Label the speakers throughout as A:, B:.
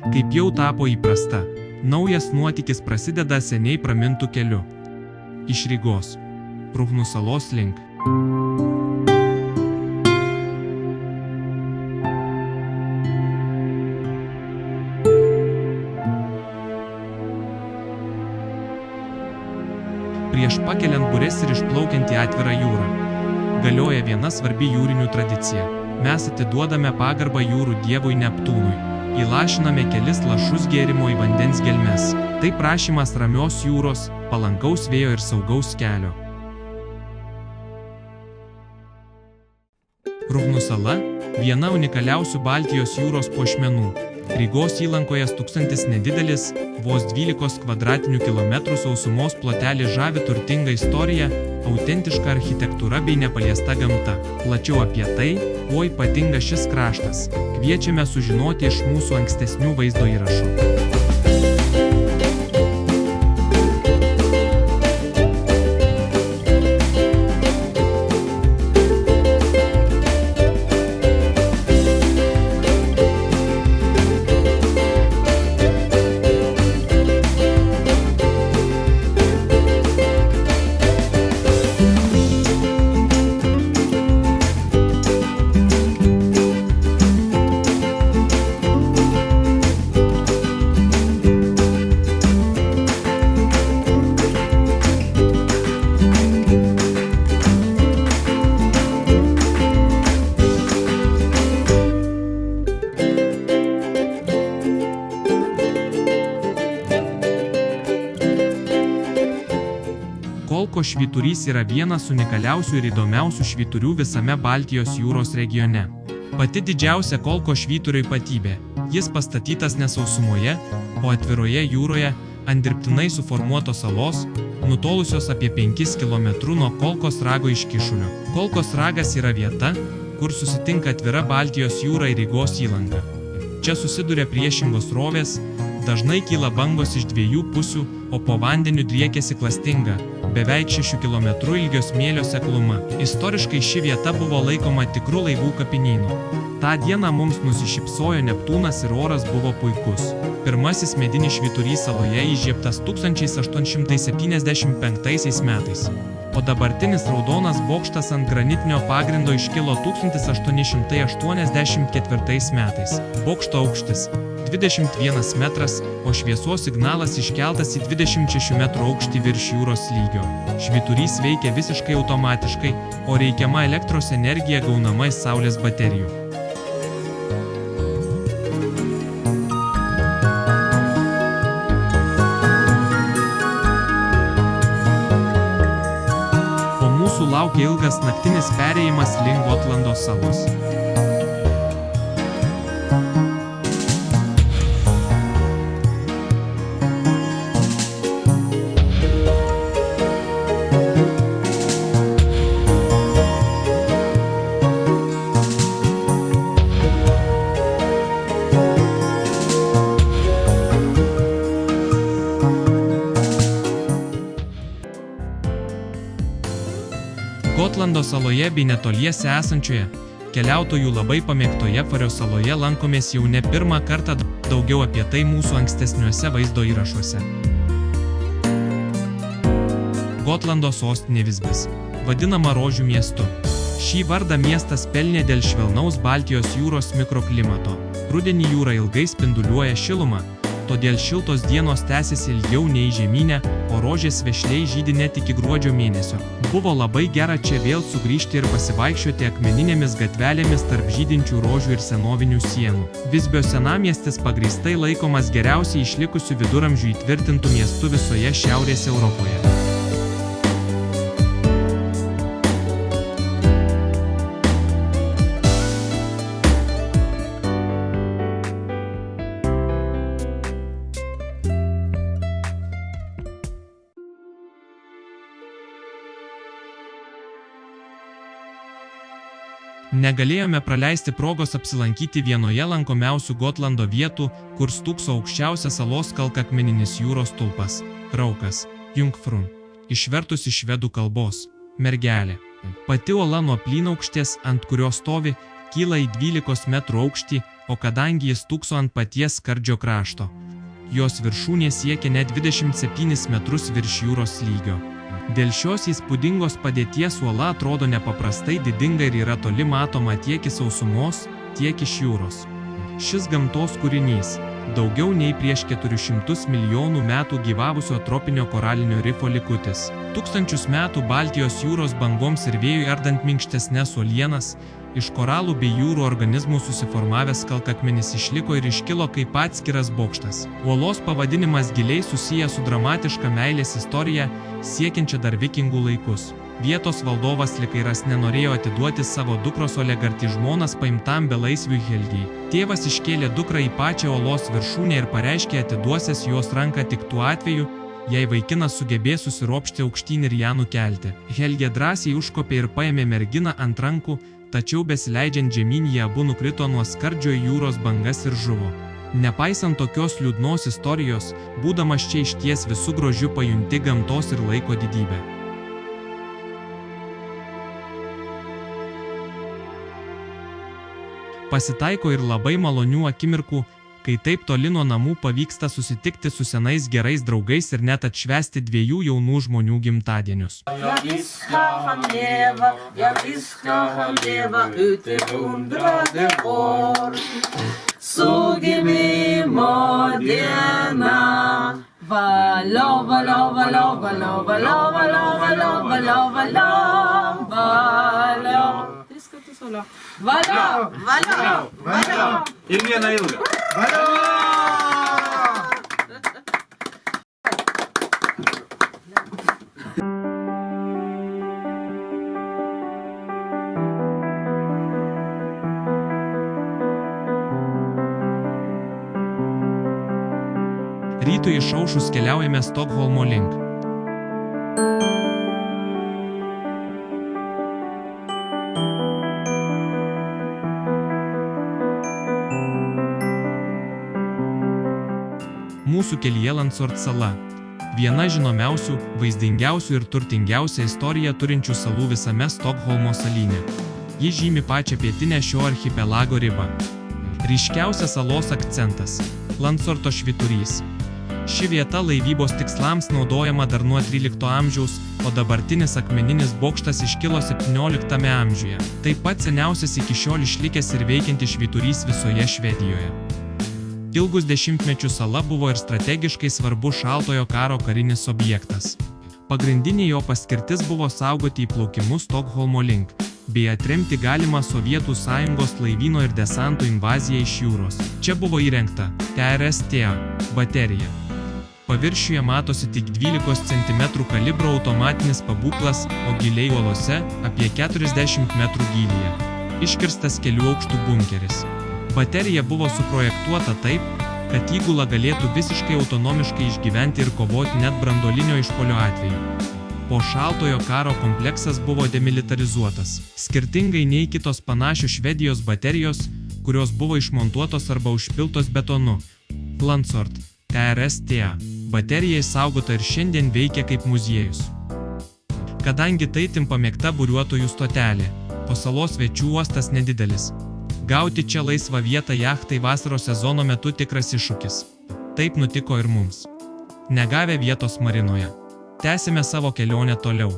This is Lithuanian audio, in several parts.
A: Kaip jau tapo įprasta, naujas nuotykis prasideda seniai pramintų keliu. Iš Rygos, Pruhnų salos link. Prieš pakeliant bures ir išplaukiant į atvirą jūrą, galioja viena svarbi jūrinių tradicija. Mes atiduodame pagarbą jūrų dievui Neptūnui. Įlašiname kelis lašus gėrimo į vandens gelmes. Tai prašymas ramios jūros, palankaus vėjo ir saugaus kelio. Pruhnų sala – viena unikaliausių Baltijos jūros puošmenų. Rygos įlankoje stūksantis nedidelis, vos 12 kvadratinių kilometrų sausumos plotelį žavi turtinga istorija, autentiška architektūra bei nepaliesta gamta. Plačiau apie tai, kuo ypatingas šis kraštas, kviečiame sužinoti iš mūsų ankstesnių vaizdo įrašų. Kolko švyturys yra vienas unikaliausių ir įdomiausių švyturių visame Baltijos jūros regione. Pati didžiausia Kolko švyturio ypatybė – jis pastatytas ne sausumoje, o atviroje jūroje, ant dirbtinai suformuotos salos, nutolusios apie 5 km nuo Kolkos rago iškyšulio. Kolkos ragas yra vieta, kur susitinka atvira Baltijos jūra ir Rygos įlanka. Čia susiduria priešingos srovės, dažnai kyla bangos iš dviejų pusių, o po vandeniu driekiasi klastinga, beveik 6 km ilgio smėlio sekluma. Istoriškai ši vieta buvo laikoma tikrų laivų kapinynu. Ta diena mums nusišypsojo Neptūnas ir oras buvo puikus. Pirmasis medinis švyturys saloje įžiebtas 1875 metais, o dabartinis raudonas bokštas ant granitinio pagrindo iškilo 1884 metais. Bokšto aukštis 21 metras, o šviesos signalas iškeltas į 26 metrų aukštį virš jūros lygio. Švyturys veikia visiškai automatiškai, o reikiama elektros energija gaunama iš saulės baterijų. Po mūsų laukia ilgas naktinis perėjimas link Gotlando salos. Gotlando saloje bei netoliese esančioje, keliautojų labai pamėgtoje Fario saloje lankomės jau ne pirmą kartą, daugiau apie tai mūsų ankstesniuose vaizdo įrašuose. Gotlando sostinė Visbis, vadinama rožių miestu. Šį vardą miestas pelnė dėl švelnaus Baltijos jūros mikroklimato. Rudenį jūra ilgai spinduliuoja šilumą, todėl šiltos dienos tęsiasi ilgiau nei žemyne, o rožės vešliai žydi net iki gruodžio mėnesio. Buvo labai gera čia vėl sugrįžti ir pasivaikščioti akmeninėmis gatvelėmis tarp žydinčių rožių ir senovinių sienų. Visbio senamiestis pagrįstai laikomas geriausiai išlikusiu viduramžių įtvirtintų miestu visoje Šiaurės Europoje. Negalėjome praleisti progos apsilankyti vienoje lankomiausių Gotlando vietų, kur stūkso aukščiausias salos kalkakmeninis jūros stulpas – Raukas, Jungfrun. Išvertus iš švedų kalbos – mergelė. Pati uola nuo plynaukštės, ant kurios stovi, kyla į 12 metrų aukštį, o kadangi jis stūkso ant paties skardžio krašto, jos viršūnė siekia net 27 metrus virš jūros lygio. Dėl šios įspūdingos padėties uola atrodo nepaprastai didinga ir yra toli matoma tiek iš sausumos, tiek iš jūros. Šis gamtos kūrinys daugiau nei prieš 400 milijonų metų gyvavusio tropinio koralinio rifo likutis. Tūkstančius metų Baltijos jūros bangoms ir vėjui ardant minkštesnes uolienas, iš koralų bei jūrų organizmų susiformavęs kalkakmenis išliko ir iškilo kaip atskiras bokštas. Uolos pavadinimas giliai susijęs su dramatiška meilės istorija, siekiančia dar vikingų laikus. Vietos valdovas Likairas nenorėjo atiduoti savo dukros Olegartį žmonas paimtam belaisviui Helgiai. Tėvas iškėlė dukrą į pačią uolos viršūnę ir pareiškė atiduosęs jos ranką tik tuo atveju, jei vaikinas sugebės susiropšti aukštyn ir ją nukelti. Helgė drąsiai užkopė ir paėmė merginą ant rankų, tačiau besileidžiant žemyn jie abu nukrito nuo skardžio į jūros bangas ir žuvo. Nepaisant tokios liūdnos istorijos, būdamas čia išties visų grožių pajunti gamtos ir laiko didybę. Pasitaiko ir labai malonių akimirkų, kai taip toli nuo namų pavyksta susitikti su senais gerais draugais ir net atšvęsti dviejų jaunų žmonių gimtadienius.
B: Valio! Ir vieną ilgą. Valio!
A: Rytui išaušus keliaujame Stokholmo link. Mūsų kelyje Landsort sala. Viena žinomiausių, vaizdingiausių ir turtingiausią istoriją turinčių salų visame Stokholmo salyne. Ji žymi pačią pietinę šio archipelago ribą. Ryškiausias salos akcentas – Landsorto švyturys. Ši vieta laivybos tikslams naudojama dar nuo 13 amžiaus, o dabartinis akmeninis bokštas iškilo 17 amžiuje. Taip pat seniausias iki šiol išlikęs ir veikiantis švyturys visoje Švedijoje. Ilgus dešimtmečius sala buvo ir strategiškai svarbus šaltojo karo karinis objektas. Pagrindinė jo paskirtis buvo saugoti įplaukimus Stokholmo link, bei atremti galimą Sovietų Sąjungos laivyno ir desanto invaziją iš jūros. Čia buvo įrengta TRS-T baterija. Paviršiuje matosi tik 12 cm kalibro automatinis pabūklas, o giliai uolose apie 40 metrų gylyje. Iškirstas kelių aukštų bunkeris. Baterija buvo suprojektuota taip, kad įgula galėtų visiškai autonomiškai išgyventi ir kovoti net branduolinio išpuolio atveju. Po šaltojo karo kompleksas buvo demilitarizuotas. Skirtingai nei kitos panašios Švedijos baterijos, kurios buvo išmontuotos arba užpiltos betonu. Landsort TRS-T baterija išsaugota ir šiandien veikia kaip muziejus. Kadangi tai pamėgta buriuotojų stotelė, o salos svečių uostas nedidelis. Gauti čia laisvą vietą jachtai vasaros sezono metu tikras iššūkis. Taip nutiko ir mums. Negavę vietos marinoje. Tęsime savo kelionę toliau.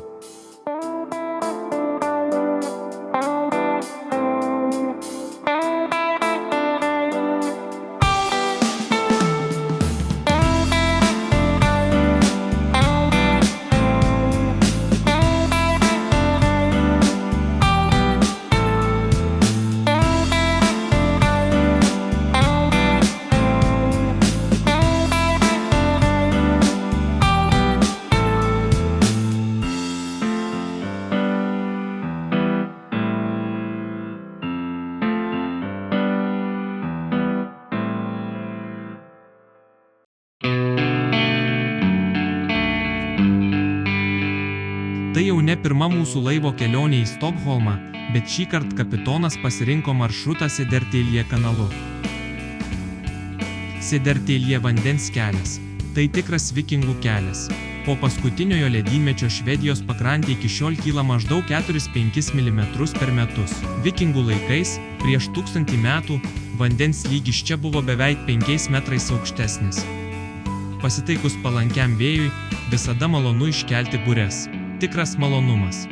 A: Tai jau ne pirma mūsų laivo kelionė į Stokholmą, bet šįkart kapitonas pasirinko maršrutą Södertälje kanalu. Södertälje vandens kelias. Tai tikras vikingų kelias. Po paskutiniojo ledynmečio Švedijos pakrantė iki šiol kyla maždaug 4-5 mm per metus. Vikingų laikais, prieš 1000 metų, Vandens lygis čia buvo beveik 5 metrais aukštesnis. Pasitaikus palankiam vėjui, visada malonu iškelti bures. Tikras malonumas.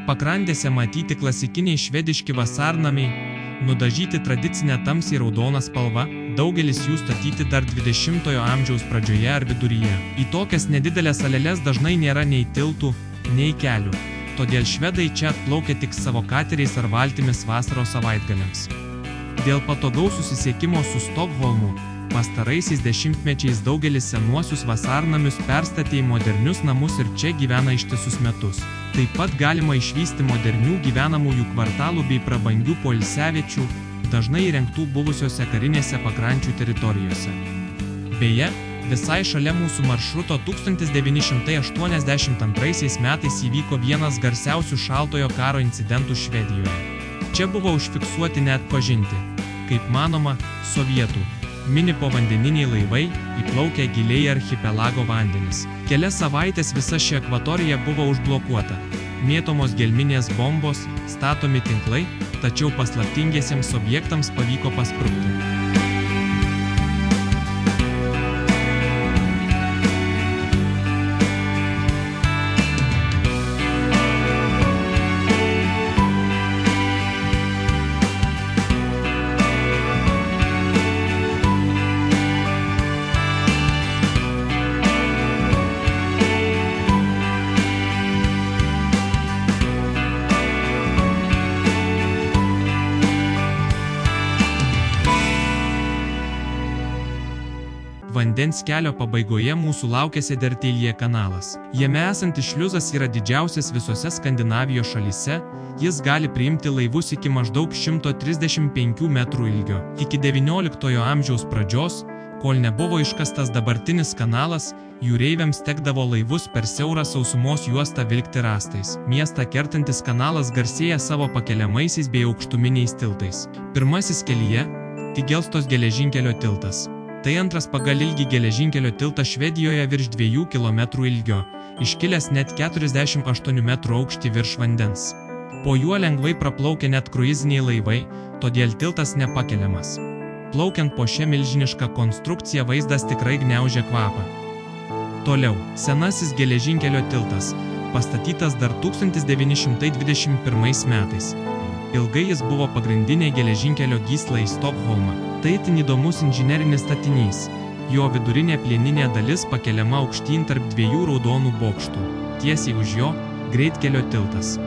A: Pakrantėse matyti klasikiniai švediški vasarnamiai, nudažyti tradicinę tamsiai raudoną spalvą, daugelis jų statyti dar 20-ojo amžiaus pradžioje ar viduryje. Į tokias nedidelės saleles dažnai nėra nei tiltų, nei kelių, todėl švedai čia atplaukia tik savo kateriais ar valtimis vasaros savaitgaliams. Dėl patogaus susisiekimo su Stokholmu, pastaraisiais dešimtmečiais daugelis senuosius vasarnamius perstatė į modernius namus ir čia gyvena ištisus metus. Taip pat galima išvysti modernių gyvenamųjų kvartalų bei prabangių poilsiaviečių, dažnai įrengtų buvusiose karinėse pakrančių teritorijose. Beje, visai šalia mūsų maršruto 1982 metais įvyko vienas garsiausių šaltojo karo incidentų Švedijoje. Čia buvo užfiksuoti net pažinti, kaip manoma, sovietų mini povandeniniai laivai įplaukė giliai į archipelago vandenis. Kelias savaitės visa ši akvatorija buvo užblokuota. Mėtomos gelminės bombos, statomi tinklai, tačiau paslaptingiesiems objektams pavyko pasprukti. Vandens kelio pabaigoje mūsų laukia Södertälje kanalas. Jame esantis šliuzas yra didžiausias visose Skandinavijos šalyse, jis gali priimti laivus iki maždaug 135 metrų ilgio. Iki XIX amžiaus pradžios, kol nebuvo iškastas dabartinis kanalas, jūreiviams tekdavo laivus per siaurą sausumos juostą vilkti rąstais. Miestą kertantis kanalas garsėja savo pakeliamaisiais bei aukštuminiais tiltais. Pirmasis kelyje – Tigelstos geležinkelio tiltas. Tai antras pagal ilgį geležinkelio tiltas Švedijoje virš 2 km ilgio, iškilęs net 48 metrų aukštį virš vandens. Po juo lengvai praplaukia net kruiziniai laivai, todėl tiltas nepakeliamas. Plaukiant po šią milžinišką konstrukciją vaizdas tikrai gniaužia kvapą. Toliau, senasis geležinkelio tiltas, pastatytas dar 1921 metais. Ilgai jis buvo pagrindinė geležinkelio gysla į Stokholmą. Tai itin įdomus inžinerinis statinys. Jo vidurinė plieninė dalis pakeliama aukštyn tarp 2 raudonų bokštų. Tiesiai už jo – greitkelio tiltas.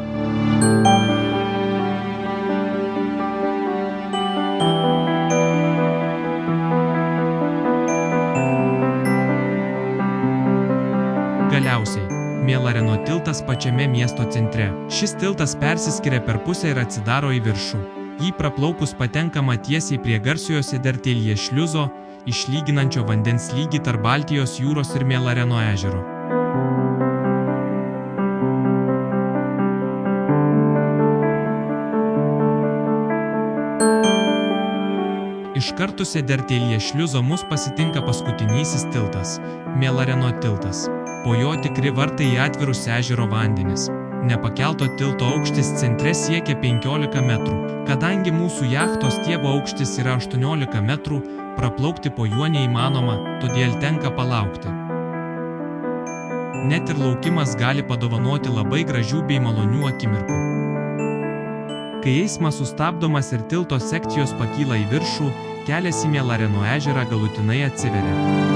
A: Galiausiai Mėlareno tiltas pačiame miesto centre. Šis tiltas persiskiria per pusę ir atsidaro į viršų. Jį praplaukus patenkama tiesiai prie garsiojo Södertälje šliuzo, išlyginančio vandens lygį tarp Baltijos jūros ir Mėlareno ežero. Iš karto Södertälje šliuzo mus pasitinka paskutinysis tiltas – Mėlareno tiltas. Po jo tikri vartai į atvirus ežero vandenis. Nepakelto tilto aukštis centre siekia 15 metrų. Kadangi mūsų jachtos stiebo aukštis yra 18 metrų, praplaukti po juo neįmanoma, todėl tenka palaukti. Net ir laukimas gali padovanoti labai gražių bei malonių akimirkų. Kai eismas sustabdomas ir tilto sekcijos pakyla į viršų, kelias į Mėlareno ežerą galutinai atsiveria.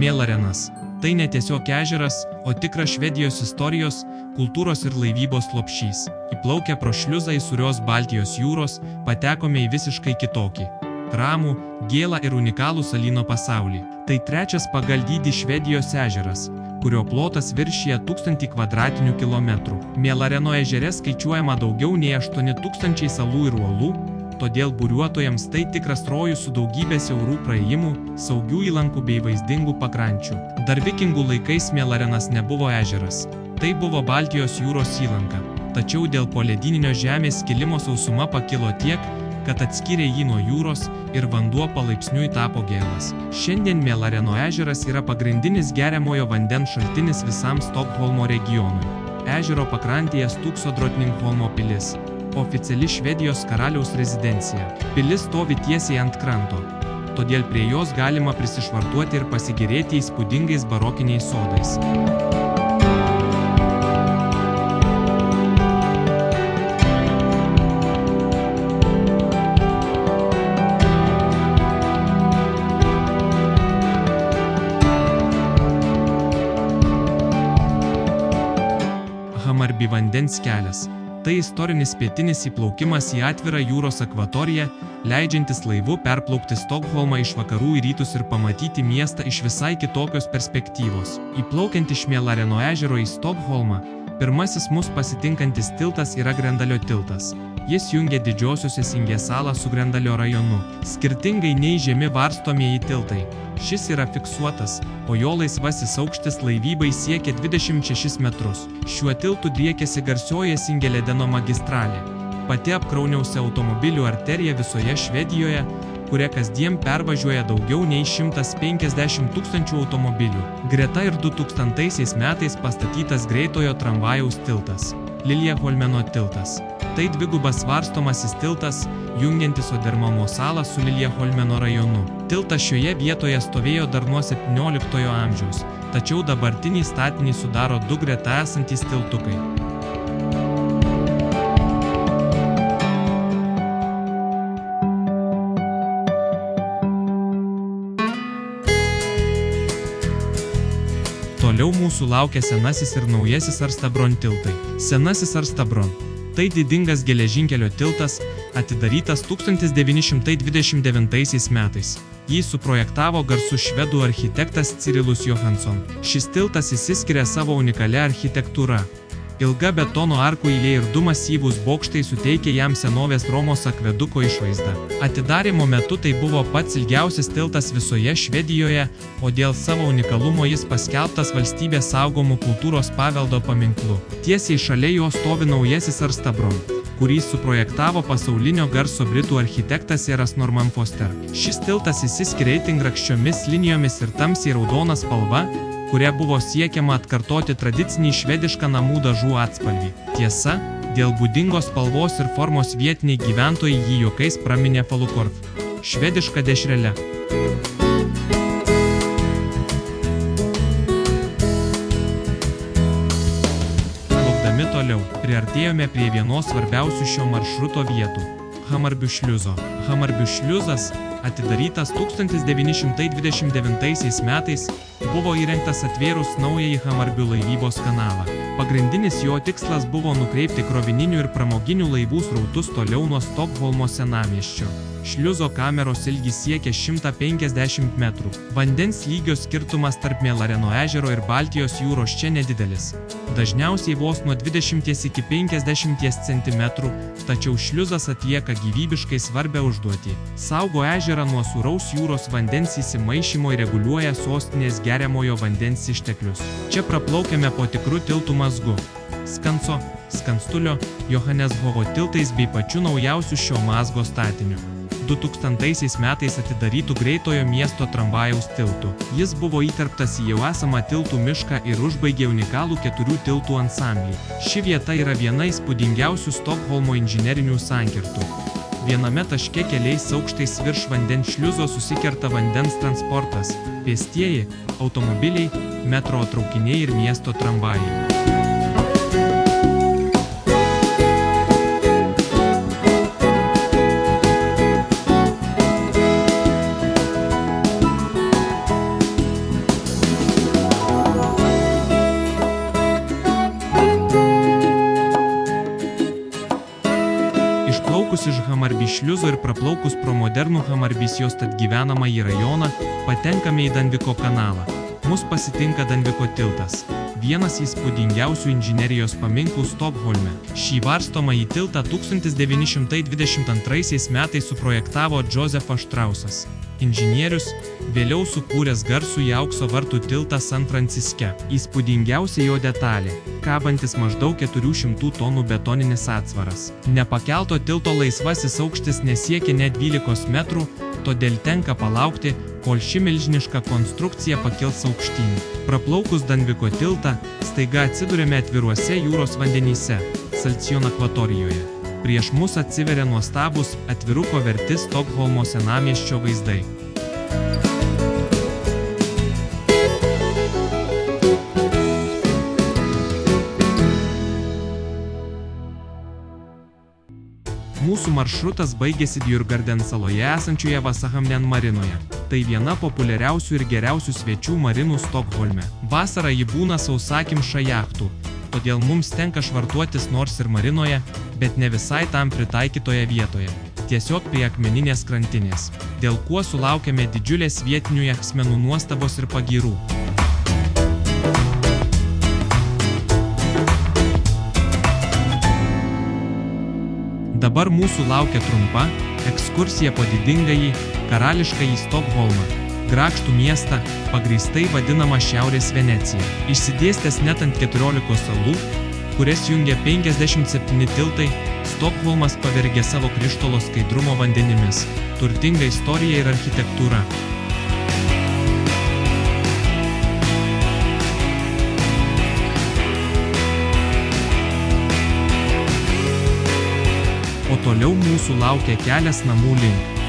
A: Mėlarenas – tai ne tiesiog ežeras, o tikras Švedijos istorijos, kultūros ir laivybos lopšys. Įplaukę pro šliuzą į sūrios Baltijos jūros, patekome į visiškai kitokį, ramų, gėlą ir unikalų salyno pasaulį. Tai trečias pagal dydį Švedijos ežeras, kurio plotas viršija 1000 kvadratinių kilometrų. Mėlareno ežere skaičiuojama daugiau nei 8000 salų ir uolų, todėl buriuotojams tai tikras rojus su daugybė siaurų praėjimų, saugių įlankų bei vaizdingų pakrančių. Dar vikingų laikais Mėlarenas nebuvo ežeras. Tai buvo Baltijos jūros įlanka. Tačiau dėl poledyninio žemės skilimo sausuma pakilo tiek, kad atskyrė jį nuo jūros ir vanduo palaipsniui tapo gėlas. Šiandien Mėlareno ežeras yra pagrindinis geriamojo vandens šaltinis visam Stokholmo regionui. Ežero pakrantėje stūkso Drottningholmo pilis, oficiali Švedijos karaliaus rezidencija. Pilis stovi tiesiai ant kranto, todėl prie jos galima prisišvartuoti ir pasigėrėti įspūdingais barokiniais sodais. Hammarby vandens kelias. Tai istorinis pietinis įplaukimas į atvirą jūros akvatoriją, leidžiantis laivu perplaukti Stokholmą iš vakarų į rytus ir pamatyti miestą iš visai kitokios perspektyvos. Įplaukiant iš Mėlareno ežero į Stokholmą, pirmasis mus pasitinkantis tiltas yra Grendalio tiltas. Jis jungia didžiosios Esingės salą su Grendalio rajonu. Skirtingai nei žemi varstomieji tiltai, šis yra fiksuotas, o jo laisvasis aukštis laivybai siekia 26 metrus. Šiuo tiltu driekiasi garsioji Esingeledeno magistralė, pati apkrauniausia automobilių arterija visoje Švedijoje, kuria kasdien pervažiuoja daugiau nei 150 000 automobilių. Greta ir 2000 metais pastatytas greitojo tramvajaus tiltas – Liljeholmeno tiltas. Tai dvigubas varstomasis tiltas, jungiantis Sodermalmo salą su Liljeholmeno rajonu. Tiltas šioje vietoje stovėjo dar nuo 17 amžiaus, tačiau dabartinį statinį sudaro du greta esantys tiltukai. Toliau mūsų laukia senasis ir naujasis Arstabron tiltai. Senasis Arstabron – tai didingas geležinkelio tiltas, atidarytas 1929 metais. Jį suprojektavo garsus švedų architektas Cyrilus Johansson. Šis tiltas išsiskiria savo unikalia architektūra. Ilga betono arkų eilė ir du masyvūs bokštai suteikia jam senovės Romos akveduko išvaizdą. Atidarymo metu tai buvo pats ilgiausias tiltas visoje Švedijoje, o dėl savo unikalumo jis paskelbtas valstybės saugomų kultūros paveldo paminklu. Tiesiai šalia jo stovi naujasis Arstabron, kurį suprojektavo pasaulinio garso britų architektas Eras Norman Foster. Šis tiltas išsiskiria itin grakščiomis linijomis ir tamsiai raudona spalva, kuria buvo siekiama atkartoti tradicinį švedišką namų dažų atspalvį. Tiesa, dėl būdingos spalvos ir formos vietiniai gyventojai jį juokais praminė falukorf – švediška dešrele. Plaukdami toliau, priartėjome prie vienos svarbiausių šio maršruto vietų – Hammarby šliuzo. Hammarby šliuzas, atidarytas 1929 metais, buvo įrengtas atvėrus naująjį Hammarby laivybos kanalą. Pagrindinis jo tikslas buvo nukreipti krovininių ir pramoginių laivų srautus toliau nuo Stokholmo senamiesčio. Šliuzo kameros ilgis siekia 150 metrų. Vandens lygio skirtumas tarp Mėlareno ežero ir Baltijos jūros čia nedidelis. Dažniausiai vos nuo 20 iki 50 cm, tačiau šliuzas atlieka gyvybiškai svarbią užduotį. Saugo ežerą nuo sūraus jūros vandens įsimaišymo ir reguliuoja sostinės geriamojo vandens išteklius. Čia praplaukiame po tikrų tiltų mazgu. Skanso, Skanstulio, Johanneshovo tiltais bei pačiu naujausiu šio mazgo statiniu. 2000 metais atidarytų greitojo miesto tramvajaus tiltų. Jis buvo įterptas į jau esamą tiltų mišką ir užbaigė unikalų 4 tiltų ansamblį. Ši vieta yra viena įspūdingiausių Stokholmo inžinerinių sankirtų. Viename taške keliais aukštais virš vandens šliuzo susikerta vandens transportas, pėstieji, automobiliai, metro traukiniai ir miesto tramvajai. Išplaukus iš Hammarby šliuzo ir praplaukus pro modernų Hammarbys Jostad gyvenamąjį rajoną, patenkame į Danviko kanalą. Mus pasitinka Danviko tiltas, vienas įspūdingiausių inžinerijos paminklų Stokholme. Šį varstomąjį tiltą 1922 metais suprojektavo Josefas Štrausas. inžinierius, vėliau sukūręs garsųjį aukso vartų tiltą San Franciske. Įspūdingiausia jo detalė – kabantis maždaug 400 tonų betoninis atsvaras. Nepakelto tilto laisvasis aukštis nesiekia net 12 metrų, todėl tenka palaukti, kol ši milžiniška konstrukcija pakils aukštyn. Praplaukus Danviko tiltą, staiga atsiduriame atviruose jūros vandenyse, Salcijon akvatorijoje. Prieš mus atsiveria nuostabus atviruko verti Stokholmo senamiesčio vaizdai. Mūsų maršrutas baigėsi Djurgarden saloje esančioje Vasahamnen marinoje. Tai viena populiariausių ir geriausių svečių marinų Stokholme. Vasarą ji būna sausakimša jachtų, todėl mums tenka švartuotis nors ir marinoje, bet ne visai tam pritaikytoje vietoje. Tiesiog prie akmeninės krantinės, dėl kuo sulaukėme didžiulės vietinių jachtsmenų nuostabos ir pagyrų. Dabar mūsų laukia trumpa ekskursija po didingąjį, karališkąjį Stokholmą, grakštų miestą, pagrįstai vadinamą Šiaurės Venecija. Išsidėstęs net ant 14 salų, kurias jungia 57 tiltai, Stokholmas pavergia savo krištolo skaidrumo vandenimis, turtinga istorija ir architektūra. O toliau mūsų laukia kelias namų link.